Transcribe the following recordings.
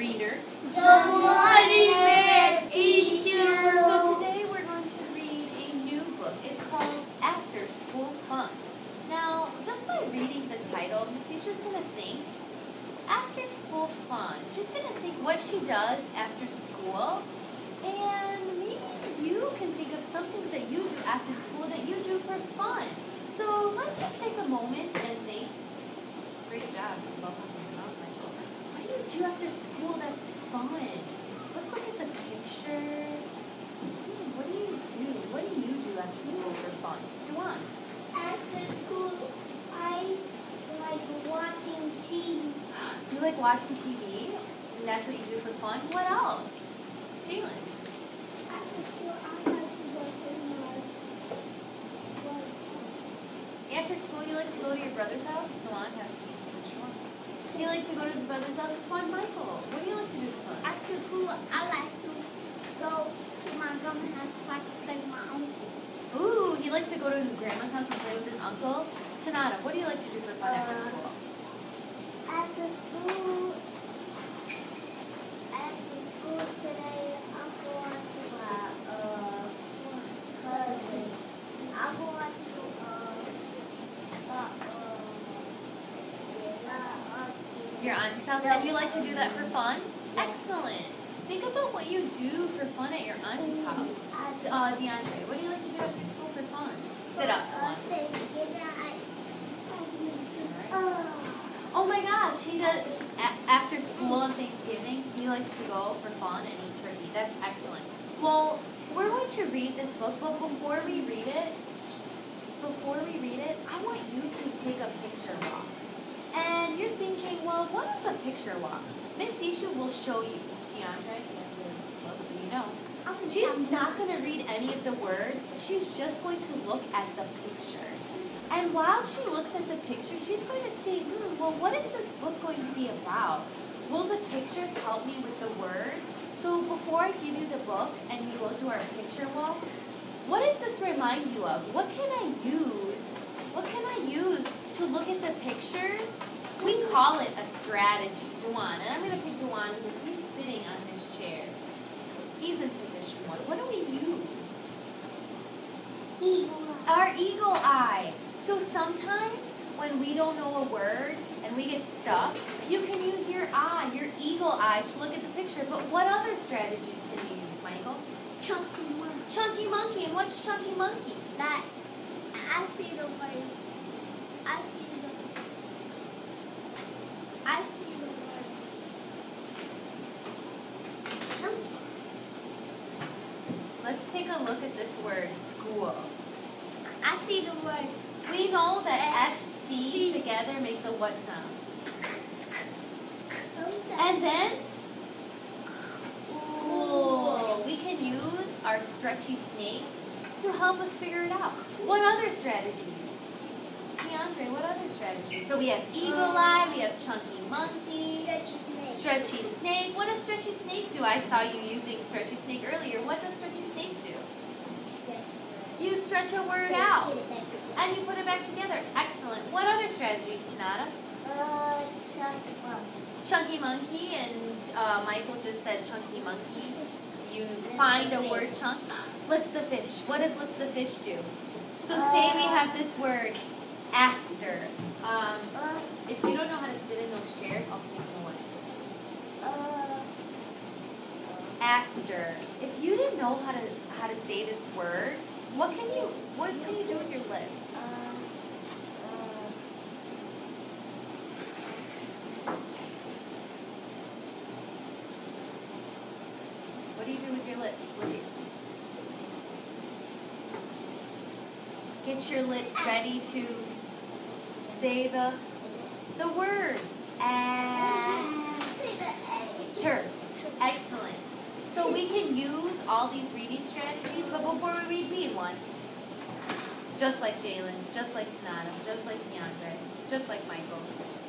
readers. Good morning, Miss Ishu. So today we're going to read a new book. It's called After School Fun. Now, just by reading the title, Miss Ishu's going to think, after school fun. She's going to think what she does after school, and maybe you can think of some things that you do after school that you do for fun. So let's just take a moment and think. Great job. What do you do after school that's fun? Let's look at the picture. What do you do? What do you do after school for fun? Juwan. After school, I like watching TV. You like watching TV? And that's what you do for fun? What else? Jalen. After school, I like to go to my brother's house. After school, you like to go to your brother's house? Juwan has the position one. He likes to go to his brother's house for fun. Michael, what do you like to do for fun? After school, I like to go to my grandma's house so I can play with my uncle. Ooh, he likes to go to his grandma's house and play with his uncle. Tanada, what do you like to do for fun after school? After school today, I'm going to my cousin's. I'm going to Your auntie's house. And you like to do that for fun? Excellent. Think about what you do for fun at your auntie's house. DeAndre, what do you like to do after school for fun? Sit up. Come on. Oh my gosh, he does, after school and Thanksgiving, he likes to go for fun and eat turkey. That's excellent. Well, we're going to read this book, but before we read it, I want you to take a picture walk. And you're thinking, well, what is a picture walk? Miss Ishu will show you. DeAndre, you have to look so you know. She's not going to read any of the words, she's just going to look at the picture. And while she looks at the picture, she's going to see, well, what is this book going to be about? Will the pictures help me with the words? So before I give you the book and we go through our picture walk, what does this remind you of? What can I use? What can I use to look at the pictures? We call it a strategy. Juwan, and I'm going to pick Juwan because he's sitting on his chair. He's in position 1. What do we use? Eagle eye. Our eagle eye. So sometimes when we don't know a word and we get stuck, you can use your eye, your eagle eye, to look at the picture. But what other strategies can you use, Michael? Chunky monkey. Chunky monkey. And what's chunky monkey? That I see the word. I see the word. Let's take a look at this word, school. I see the word. We know that SC together make the what sound? And then school. We can use our stretchy snake to help us figure it out. What other strategies? DeAndre, what other strategies? So we have eagle eye, we have chunky monkey, stretchy snake. What does stretchy snake do? I saw you using stretchy snake earlier. What does stretchy snake do? You stretch a word out and you put it back together. Excellent. What other strategies, Tanada? Chunky monkey. Chunky monkey, and Michael just said chunky monkey. You find a word chunk. Lips the fish. What does lips the fish do? So say we have this word after. If you don't know how to sit in those chairs, I'll take them away. After. If you didn't know how to say this word, what can you do with your lips? What do you do with your lips? Get your lips ready to say the word. After. Excellent. So we can use all these reading strategies, but before we read one, just like Jalen, just like Tanada, just like DeAndre, just like Michael,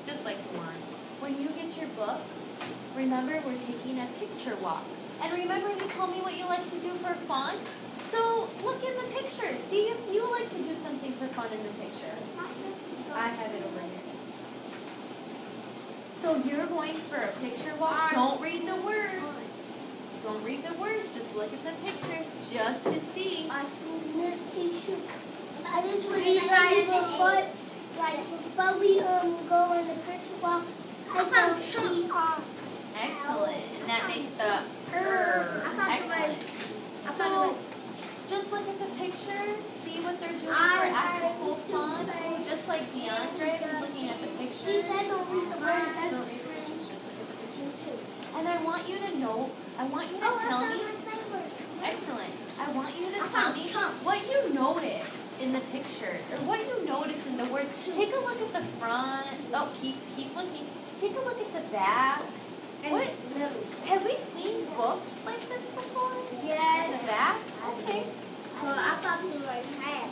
just like Juwan, when you get your book, remember we're taking a picture walk. And remember you told me what you like to do for fun? So look in the picture. See if you like to do something for fun in the picture. I have it over here. So So you're going for a picture walk. Don't read the words. Don't read the words. Just look at the pictures just to see. I just was like before we go on the picture walk, I found she Excellent. And that makes the excellent. So just look at the pictures, see what they're doing for after school fun. Just like DeAndre was looking at the pictures. She said don't read the words. Don't read the pictures, just look at the pictures. And I want you to know, I want you to tell me. Excellent. I want you to tell me what you notice in the pictures or what you notice in the words. Take a look at the front. Oh, keep looking. Take a look at the back. What? Have we seen books like this before? Yes. In the back? Okay. Well, I thought it was like half.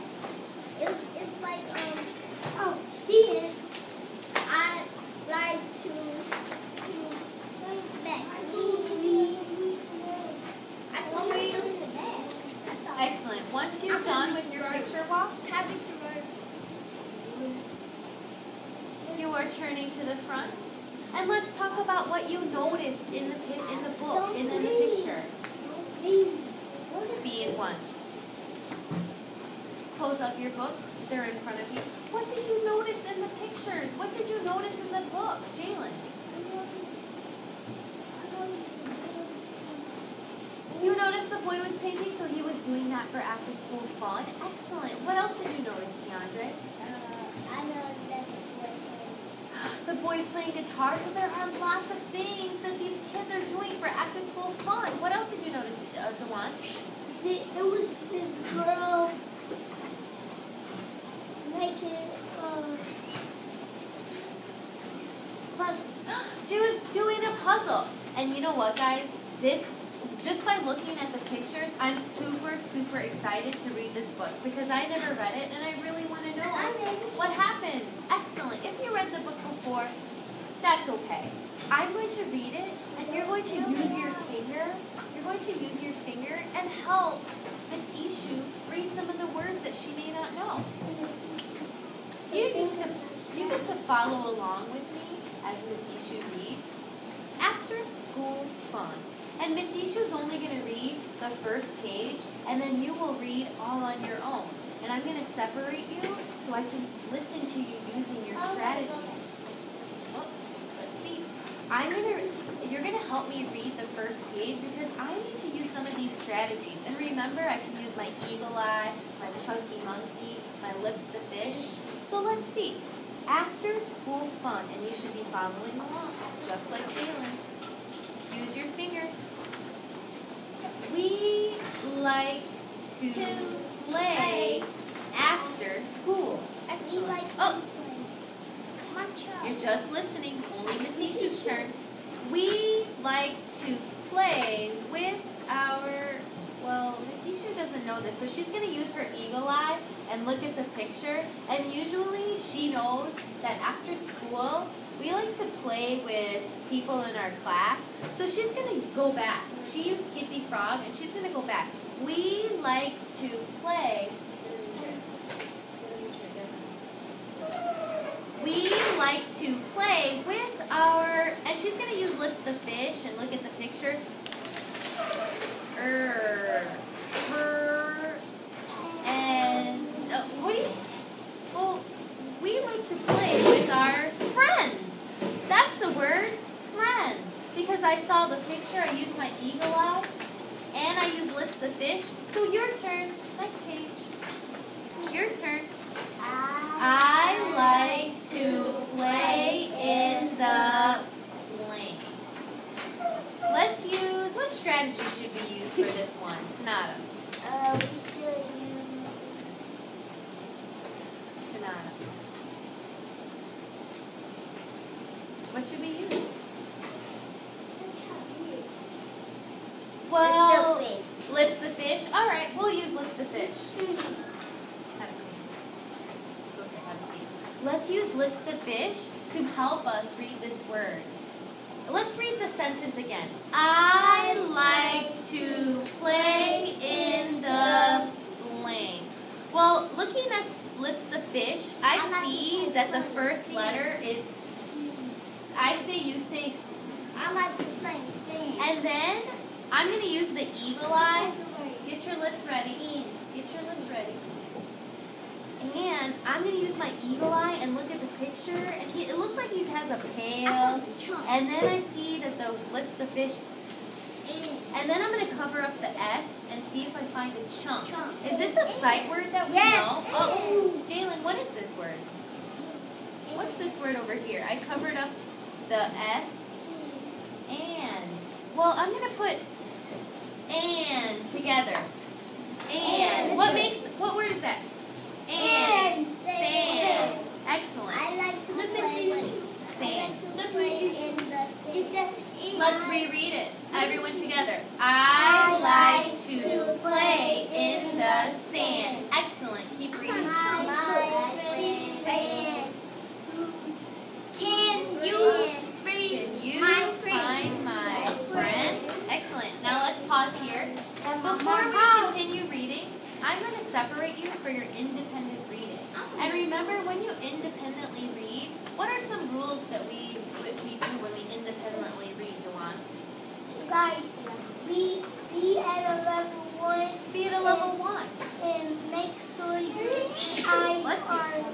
It's like here. I like to back. Excellent. Once you're done with your picture walk, you are turning to the front. And let's talk about what you noticed in the book, in the picture. Being one. Close up your books. They're in front of you. What did you notice in the pictures? What did you notice in the book, Jalen? You noticed the boy was painting, so he was doing that for after school fun. Excellent. What else did you notice, DeAndre? I noticed that the boy's playing guitar, so there are lots of things that these kids are doing for after school fun. What else did you notice, Dewan? It was this girl making puzzle. She was doing a puzzle. And you know what, guys? Just by looking at the pictures, I'm super, super excited to read this book because I never read it and I really want to know what happens. Excellent. If you read the book before, that's okay. I'm going to read it and you're going to use your finger. You're going to use your finger and help Miss Ishu read some of the words that she may not know. You get to follow along with me as Miss Ishu reads. After school fun. And Miss Ishu's only going to read the first page, and then you will read all on your own. And I'm going to separate you so I can listen to you using your strategies. Oh, let's see. You're going to help me read the first page because I need to use some of these strategies. And remember, I can use my eagle eye, my chunky monkey, my lips the fish. So let's see. After school fun, and you should be following along, just like Jalen. Use your finger. We like to play after school. Excellent. Oh, you're just listening. Only Miss Ishu's turn. We like to play with our... Well, Miss Ishu doesn't know this, so she's going to use her eagle eye and look at the picture. And usually she knows that after school, we like to play with people in our class. So she's going to go back. She used Skippy Frog, and she's going to go back. We like to play. We like to play with our... And she's going to use Lips the Fish and look at the picture. And what do you... Well, we like to play with our friends. That's the word, friend. Because I saw the picture, I used my eagle eye, and I used Lips the Fish. So your turn. Next page. Your turn. I like to play in the blank. Let's use, what strategy should we use for this one? Tanada. We should use Tanada. What should we use? Well, Lips the Fish. All right, we'll use Lips the Fish. Have a seat. It's okay, have a seat. Let's use Lips the Fish to help us read this word. Let's read the sentence again. I like to play in the blank. Well, looking at Lips the Fish, I see that the first letter is S. I say, you say. I like to say sand. And then I'm going to use the eagle eye. Get your lips ready. Get your lips ready. And I'm going to use my eagle eye and look at the picture. And it looks like he has a pail. And then I see that the lips, the fish. And then I'm going to cover up the S and see if I find a chunk. Is this a sight word that we know? Oh, Jalen, what is this word? What's this word over here? I covered up the S. And. Well, I'm going to put and together. And. What word is that? And. Sand. Excellent. I like to play with sand. in the sand. Let's reread it. Everyone together. I like to play in the sand. Excellent. Keep reading. My friend. Can you find my friend? Excellent. Now let's pause here. Before we continue reading, I'm going to separate you for your independent reading. And remember, when you independently read, what are some rules that we do when we independently read, Dewan? Like, be at a level 1. Be at a level 1. And make sure your eyes Let's see. are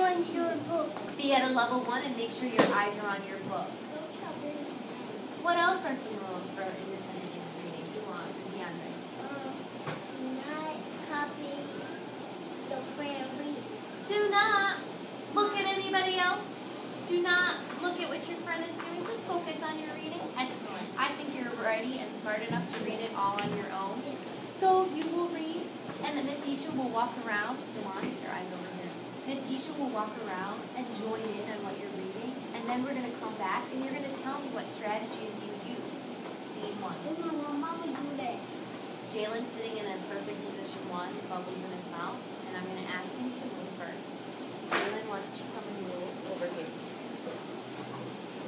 on your book. Be at a level 1 and make sure your eyes are on your book. What else are some rules for independent reading? Dewan and DeAndre. Not copy your friend read. Do not look at anybody else. Do not look at what your friend is doing. Just focus on your reading. Excellent. I think you're ready and smart enough to read it all on your own. So you will read, and then Miss Isha will walk around. Dewan, your eyes over here. Miss Isha will walk around and join in on what you're reading, and then we're going to come back, and you're going to tell me what strategies you use. Name one. Mama do that. Jalen's sitting in a perfect position 1, bubbles in his mouth, and I'm going to ask him to move first. Jalen, why don't you come and move over here?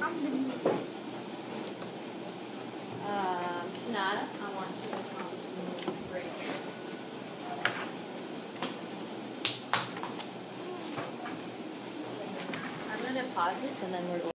I'm going to do that. Tanada, I want you to come and move right here. I'm going to pause this and then we're going